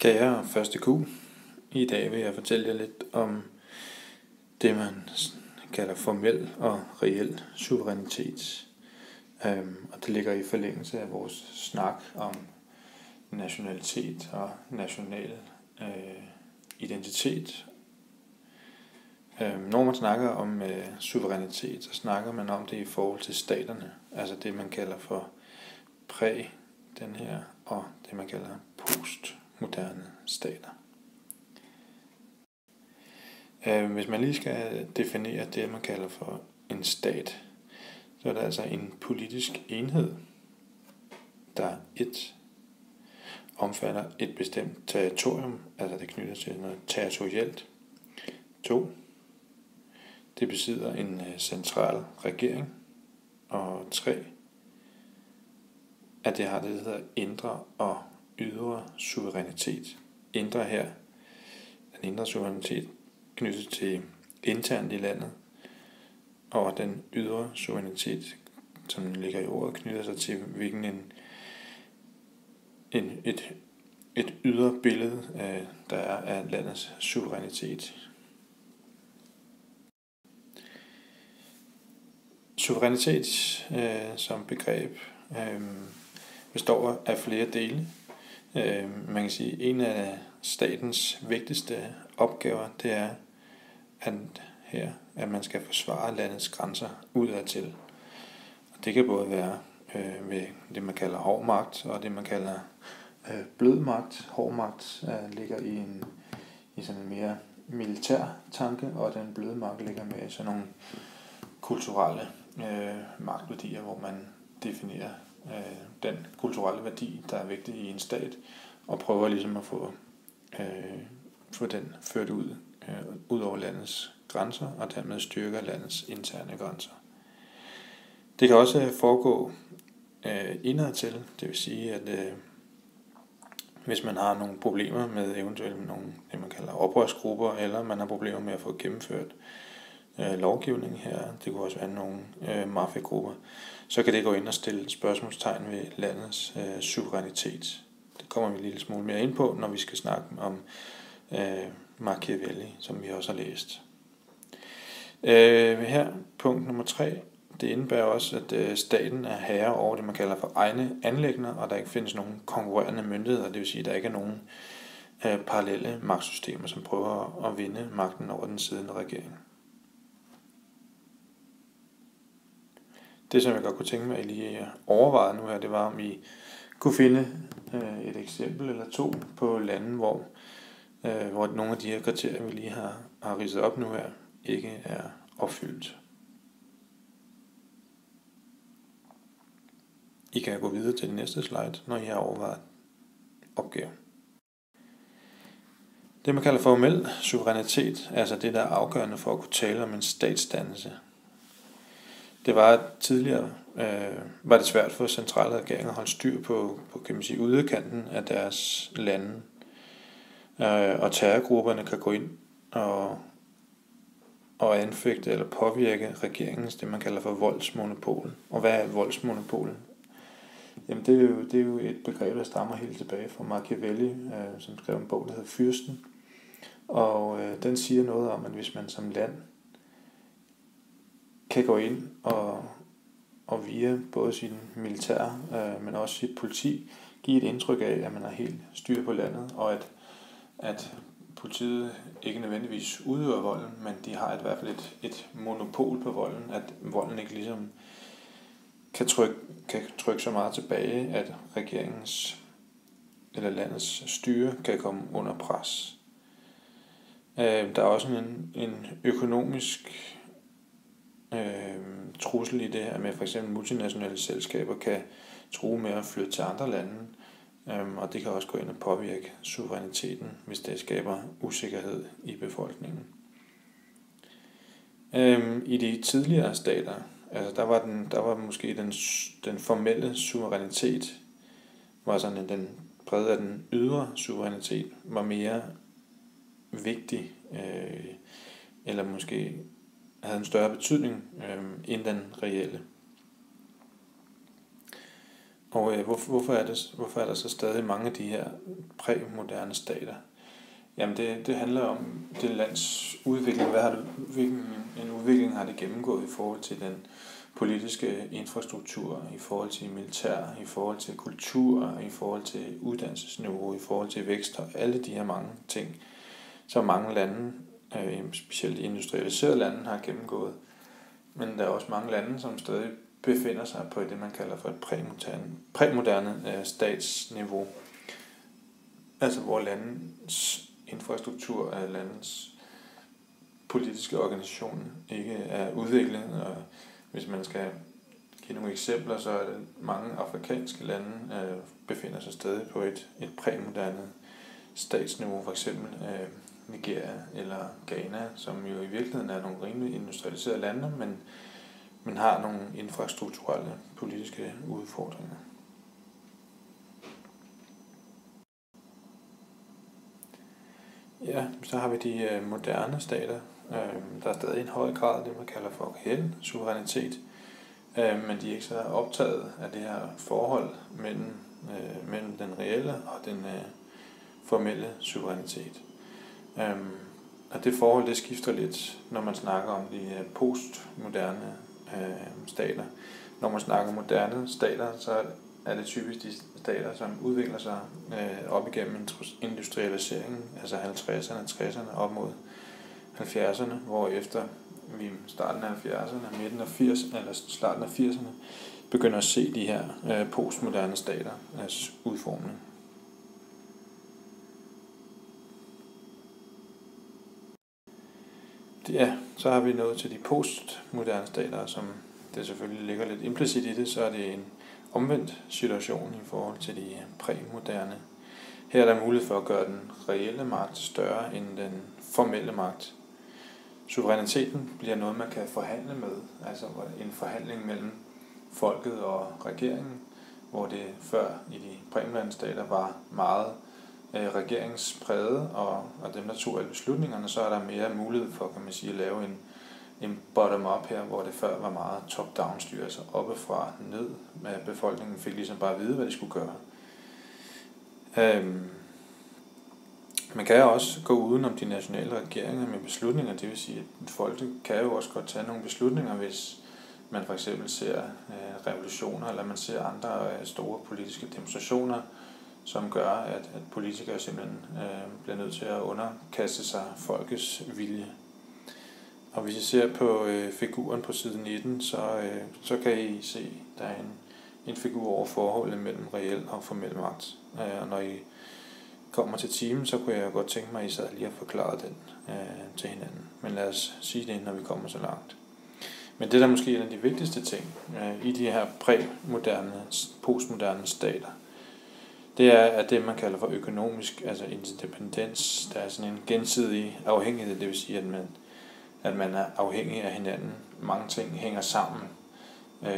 Kære første Q, i dag vil jeg fortælle jer lidt om det, man kalder formel og reel suverænitet. Og det ligger i forlængelse af vores snak om nationalitet og national identitet. Når man snakker om suverænitet, så snakker man om det i forhold til staterne, altså det man kalder for den her, og det man kalder postmoderne stater. Hvis man lige skal definere det, man kalder for en stat, så er det altså en politisk enhed, der omfatter et bestemt territorium, altså det knytter til noget territorielt. 2. Det besidder en central regering. Og 3. At det har det, der hedder indre og ydre suverænitet. Indre her, den indre suverænitet knyttet til internt i landet, og den ydre suverænitet, som ligger i ordet, knytter sig til hvilken et ydre billede, der er af landets suverænitet. Suverænitet som begreb består af flere dele. Man kan sige, at en af statens vigtigste opgaver, det er at man skal forsvare landets grænser udadtil. Og det kan både være ved det, man kalder hård magt, og det, man kalder blød magt. Hård magt ligger i sådan en mere militær tanke, og den bløde magt ligger med sådan nogle kulturelle magtværdier, hvor man definerer den kulturelle værdi, der er vigtig i en stat, og prøver ligesom at få den ført ud over landets grænser, og dermed styrker landets interne grænser. Det kan også foregå indadtil, det vil sige, at hvis man har nogle problemer med eventuelt nogle, det man kalder oprørsgrupper, eller man har problemer med at få gennemført lovgivning her, det kunne også være nogle mafiagrupper, så kan det gå ind og stille spørgsmålstegn ved landets suverænitet. Det kommer vi en lille smule mere ind på, når vi skal snakke om Machiavelli, som vi også har læst. Her, punkt nummer 3, det indebærer også, at staten er herre over det, man kalder for egne anliggender, og der ikke findes nogen konkurrerende myndigheder, det vil sige, at der ikke er nogen parallelle magtsystemer, som prøver at vinde magten over den siddende regering. Det, som jeg godt kunne tænke mig, at I lige overvejede nu her, det var, om I kunne finde et eksempel eller to på lande, hvor nogle af de her kriterier, vi lige har ridset op nu her, ikke er opfyldt. I kan gå videre til det næste slide, når I har overvejet opgaven. Det, man kalder formel suverænitet, altså det, der er afgørende for at kunne tale om en statsdannelse. Det var, at tidligere var det svært for centrale regeringer at holde styr på kan man sige, yderkanten af deres lande. Og terrorgrupperne kan gå ind og anfægte eller påvirke regeringens, det man kalder for voldsmonopol. Og hvad er voldsmonopolet? Jamen det er jo et begreb, der stammer helt tilbage fra Machiavelli, som skrev en bog, der hedder Fyrsten. Og den siger noget om, at hvis man som land kan gå ind og via både sin militær, men også sit politi, give et indtryk af, at man har helt styr på landet, og at politiet ikke nødvendigvis udøver volden, men de har i hvert fald et monopol på volden, at volden ikke ligesom kan trykke så meget tilbage, at regeringens eller landets styre kan komme under pres. Der er også en økonomisk trussel i det her med, for eksempel multinationale selskaber kan true med at flytte til andre lande, og det kan også gå ind og påvirke suveræniteten, hvis det skaber usikkerhed i befolkningen. I de tidligere stater, altså der var måske den formelle suverænitet, var sådan den præget af den ydre suverænitet, var mere vigtig, eller måske havde en større betydning end den reelle. Og hvorfor er der så stadig mange af de her præmoderne stater? Jamen det handler om det lands udvikling. Hvilken en udvikling har det gennemgået i forhold til den politiske infrastruktur, i forhold til militær, i forhold til kultur, i forhold til uddannelsesniveau, i forhold til vækst og alle de her mange ting, som mange lande, specielt de industrialiserede lande, har gennemgået. Men der er også mange lande, som stadig befinder sig på det, man kalder for et præmoderne statsniveau. Altså hvor landets infrastruktur af landets politiske organisation ikke er udviklet. Og hvis man skal give nogle eksempler, så er det mange afrikanske lande befinder sig stadig på et præmoderne statsniveau, for eksempel Nigeria eller Ghana, som jo i virkeligheden er nogle rimelig industrialiserede lande, men har nogle infrastrukturelle politiske udfordringer. Ja, så har vi de moderne stater. Der er stadig en høj grad af det, man kalder for reel suverænitet, men de er ikke så optaget af det her forhold mellem den reelle og den formelle suverænitet. Og det forhold, det skifter lidt, når man snakker om de postmoderne stater. Når man snakker moderne stater, så er det typisk de stater, som udvikler sig op igennem industrialiseringen, altså 50'erne, 60'erne, op mod 70'erne, hvor efter vi starten af 70'erne, midten af 80'erne, eller starten af 80'erne, begynder at se de her postmoderne stater as udformning. Ja, så har vi nået til de postmoderne stater, som det selvfølgelig ligger lidt implicit i det, så er det en omvendt situation i forhold til de præmoderne. Her er der mulighed for at gøre den reelle magt større end den formelle magt. Suveræniteten bliver noget, man kan forhandle med, altså en forhandling mellem folket og regeringen, hvor det før i de præmoderne stater var meget regeringspræget, og dem, der tog alle beslutningerne, så er der mere mulighed for, kan man sige, at lave en bottom-up her, hvor det før var meget top-down styre, altså oppefra ned, med befolkningen fik ligesom bare at vide, hvad de skulle gøre. Man kan jo også gå udenom de nationale regeringer med beslutninger, det vil sige, at folket kan jo også godt tage nogle beslutninger, hvis man for eksempel ser revolutioner, eller man ser andre store politiske demonstrationer, som gør, at politikere simpelthen bliver nødt til at underkaste sig folkets vilje. Og hvis I ser på figuren på side 19, så kan I se, at der er en figur over forholdet mellem reel og formel magt. Og når I kommer til timen, så kunne jeg godt tænke mig, at I sad lige at forklare den til hinanden. Men lad os sige det, når vi kommer så langt. Men det, der måske er en af de vigtigste ting i de her præmoderne, postmoderne stater, det er, at det, man kalder for økonomisk, altså interdependens, der er sådan en gensidig afhængighed, det vil sige, at man er afhængig af hinanden. Mange ting hænger sammen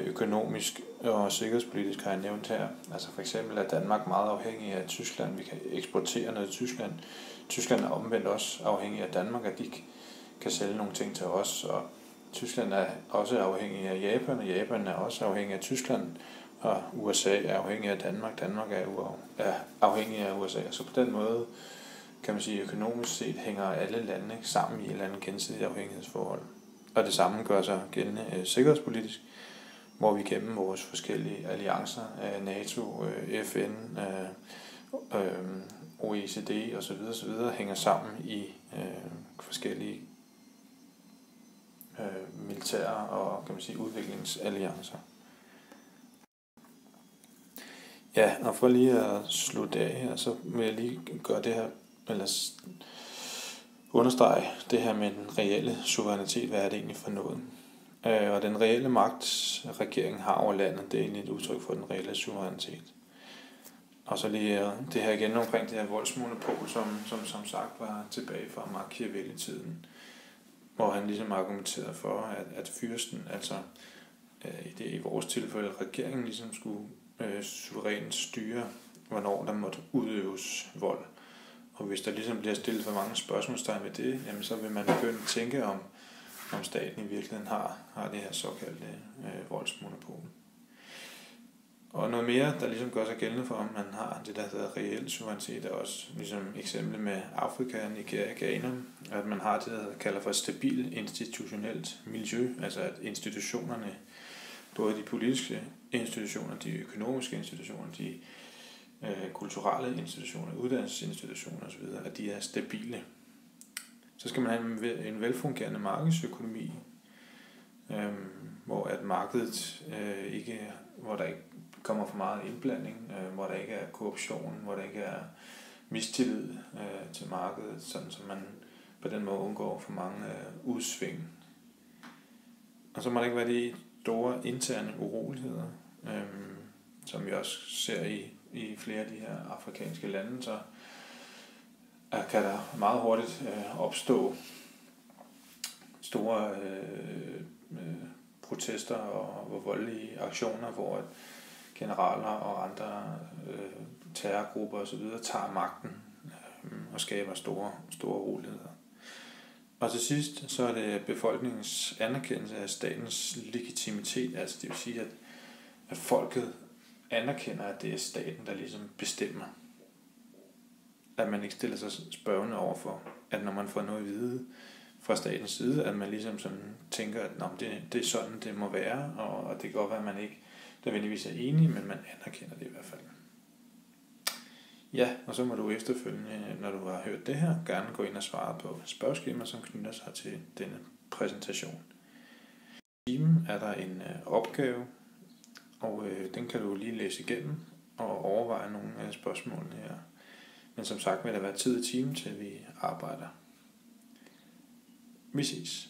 økonomisk og sikkerhedspolitisk, har jeg nævnt her. Altså for eksempel er Danmark meget afhængig af Tyskland. Vi kan eksportere noget til Tyskland. Tyskland er omvendt også afhængig af Danmark, at de kan sælge nogle ting til os. Og Tyskland er også afhængig af Japan, og Japan er også afhængig af Tyskland. Og USA er afhængig af Danmark. Danmark er afhængig af USA. Så på den måde kan man sige, at økonomisk set hænger alle lande sammen i et eller andet gensidigt afhængighedsforhold. Og det samme gør sig gældende sikkerhedspolitisk, hvor vi gennem vores forskellige alliancer, NATO, FN, OECD osv. hænger sammen i forskellige militære og, kan man sige, udviklingsalliancer. Ja, og for lige at slutte af her, så vil jeg lige gøre det her, eller understrege det her med den reelle suverænitet. Hvad er det egentlig for noget? Og den reelle magt, regeringen har over landet, det er egentlig et udtryk for den reelle suverænitet. Og så lige det her igen omkring det her voldsmonopol, som sagt var tilbage fra Machiavelli-tiden, hvor han ligesom argumenterede for, at fyrsten, altså i vores tilfælde regeringen, ligesom skulle suverænt styre, hvornår der måtte udøves vold. Og hvis der ligesom bliver stillet for mange spørgsmålstegn ved det, jamen så vil man begynde at tænke om staten i virkeligheden har det her såkaldte voldsmonopol. Og noget mere, der ligesom gør sig gældende for, om man har det, der hedder reel suverænitet, er også ligesom eksempel med Afrika, Nigeria, Ghana, at man har det, der kalder for et stabilt institutionelt miljø, altså at institutionerne, både de politiske institutioner, de økonomiske institutioner, de kulturelle institutioner, uddannelsesinstitutioner osv., at de er stabile. Så skal man have en velfungerende markedsøkonomi, hvor at markedet hvor der ikke kommer for meget indblanding, hvor der ikke er korruption, hvor der ikke er mistillid til markedet, sådan som man på den måde undgår for mange udsving. Og så må der ikke være de store interne uroligheder, som vi også ser i flere af de her afrikanske lande, så kan der meget hurtigt opstå store protester og voldelige aktioner, hvor generaler og andre terrorgrupper osv. tager magten og skaber store uroligheder. Og til sidst så er det befolkningens anerkendelse af statens legitimitet, altså det vil sige, at folket anerkender, at det er staten, der ligesom bestemmer. At man ikke stiller sig spørgende overfor, at når man får noget at vide fra statens side, at man ligesom sådan tænker, at det er sådan, det må være, og det kan godt være, at man ikke nødvendigvis er enig, men man anerkender det i hvert fald. Ja, og så må du efterfølgende, når du har hørt det her, gerne gå ind og svare på spørgeskemaer, som knytter sig til denne præsentation. I timen er der en opgave, og den kan du lige læse igennem og overveje nogle af spørgsmålene her. Men som sagt vil der være tid i timen, til vi arbejder. Vi ses.